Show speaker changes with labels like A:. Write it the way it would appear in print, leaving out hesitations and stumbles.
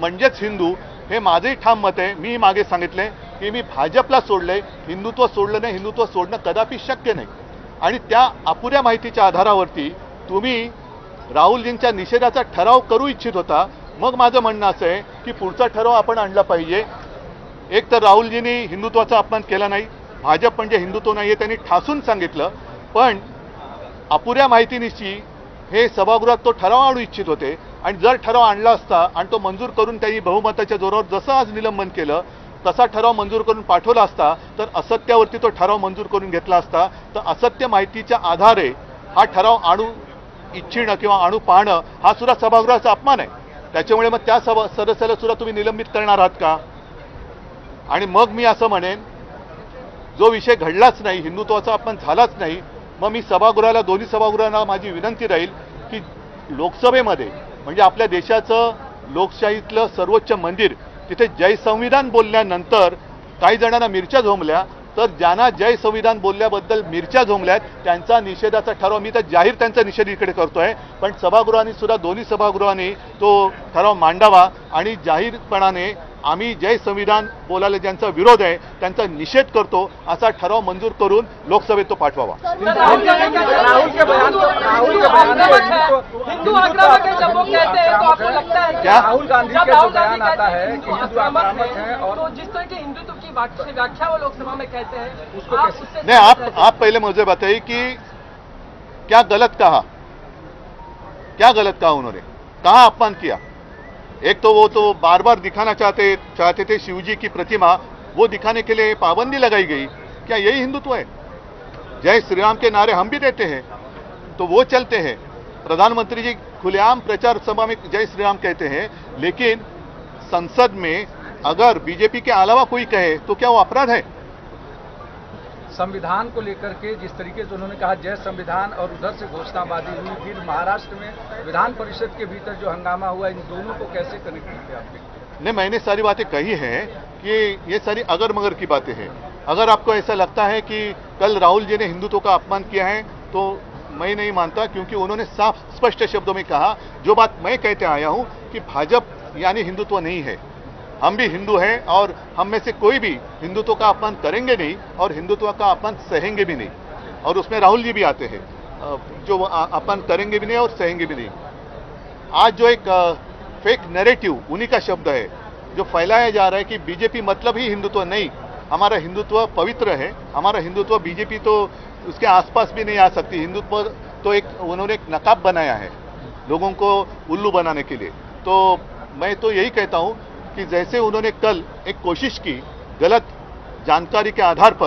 A: म्हणजेच हिंदू, हे माझंही ठाम मत आहे. मी मागे सांगितले की मी भाजपला सोडले, हिंदुत्व सोडलं नाही. हिंदुत्व सोडणं कदापि शक्य नाही. आणि त्या अपुऱ्या माहितीच्या आधारावरती तुम्ही राहुलजींच्या निषेधाचा ठराव करू इच्छित होता. मग माझं म्हणणं असं आहे की पुढचा ठराव आपण आणला पाहिजे. एक तर राहुलजींनी हिंदुत्वाचा अपमान केला नाही, भाजप म्हणजे हिंदुत्व नाही हे त्यांनी ठासून सांगितलं. पण अपुऱ्या माहितीनिशी हे सभागृहात तो ठराव आणू इच्छित होते. आणि जर ठराव आणला असता आणि तो मंजूर करून त्यांनी बहुमताच्या जोरावर जसं आज निलंबन केलं तसा ठराव मंजूर करून पाठवला असता तर असत्यावरती तो ठराव मंजूर करून घेतला असता. तर असत्य माहितीच्या आधारे हा ठराव आणू इच्छिणं किंवा आणू पाहणं हा सुद्धा सभागृहाचा अपमान आहे. त्याच्यामुळे मग त्या सदस्याला सुद्धा तुम्ही निलंबित करणार आहात का? आणि मग मी असं म्हणेन, जो विषय घडलाच नाही, हिंदुत्वाचा अपमान झालाच नाही, मग मी सभागृहाला, दोन्ही सभागृहांना माझी विनंती राहील की लोकसभेमध्ये म्हणजे आपल्या देशाचं लोकशाहीतलं सर्वोच्च मंदिर, तिथे जय संविधान बोलल्यानंतर काही जणांना मिरच्या झोंबल्या, तर ज्यांना जय संविधान बोलल्याबद्दल मिरच्या झोंबल्यात त्यांचा निषेधाचा ठराव, मी तर जाहीर त्यांचा निषेध इकडे करतोय, पण सभागृहांनी सुद्धा, दोन्ही सभागृहांनी तो ठराव मांडावा आणि जाहीरपणाने आम्ही जय संविधान बोलायला ज्यांचा विरोध आहे त्यांचा निषेध करतो असा ठराव मंजूर करून लोकसभेत तो पाठवावा. क्या
B: राहुल गांधी के जो बयान आता है कि हिंदू आक्रामक है और
C: जिस तरह के हिंदुत्व की व्याख्या वो लोकसभा में कहते हैं
B: उसको कैसे?
A: नहीं, आप पहले मुझे बताइए कि क्या गलत कहा, क्या गलत कहा उन्होंने, कहाँ अपमान किया? एक तो वो तो बार बार दिखाना चाहते थे शिवजी की प्रतिमा, वो दिखाने के लिए पाबंदी लगाई गई. क्या यही हिंदुत्व है? जय श्री राम के नारे हम भी देते हैं तो वो चलते हैं. प्रधानमंत्री जी खुलेआम प्रचार सभा में जय श्री राम कहते हैं, लेकिन संसद में अगर बीजेपी के अलावा कोई कहे तो क्या वो अपराध है?
B: संविधान को लेकर के जिस तरीके से उन्होंने कहा जय संविधान और उधर से घोषणाबाजी हुई, फिर महाराष्ट्र में विधान परिषद के भीतर जो हंगामा हुआ, इन दोनों को कैसे कनेक्ट किया आपने?
A: नहीं, मैंने सारी बातें कही हैं कि ये सारी अगर मगर की बातें हैं. अगर आपको ऐसा लगता है कि कल राहुल जी ने हिंदुत्व का अपमान किया है तो मैं नहीं मानता, क्योंकि उन्होंने साफ स्पष्ट शब्दों में कहा जो बात मैं कहते आया हूं कि भाजपा यानी हिंदुत्व नहीं है. हम भी हिंदू हैं और हम में से कोई भी हिंदुत्व का अपमान करेंगे नहीं और हिंदुत्व का अपमान सहेंगे भी नहीं. और उसमें राहुल जी भी आते हैं जो अपमान करेंगे भी नहीं और सहेंगे भी नहीं. आज जो एक फेक नैरेटिव उन्हीं का शब्द है जो फैलाया जा रहा है कि बीजेपी मतलब ही हिंदुत्व नहीं. हमारा हिंदुत्व पवित्र है, हमारा हिंदुत्व बीजेपी तो उसके आसपास भी नहीं आ सकती. हिंदुत्व तो एक उन्होंने एक नकाब बनाया है लोगों को उल्लू बनाने के लिए. तो मैं तो यही कहता हूं कि जैसे उन्होंने कल एक कोशिश की गलत जानकारी के आधार पर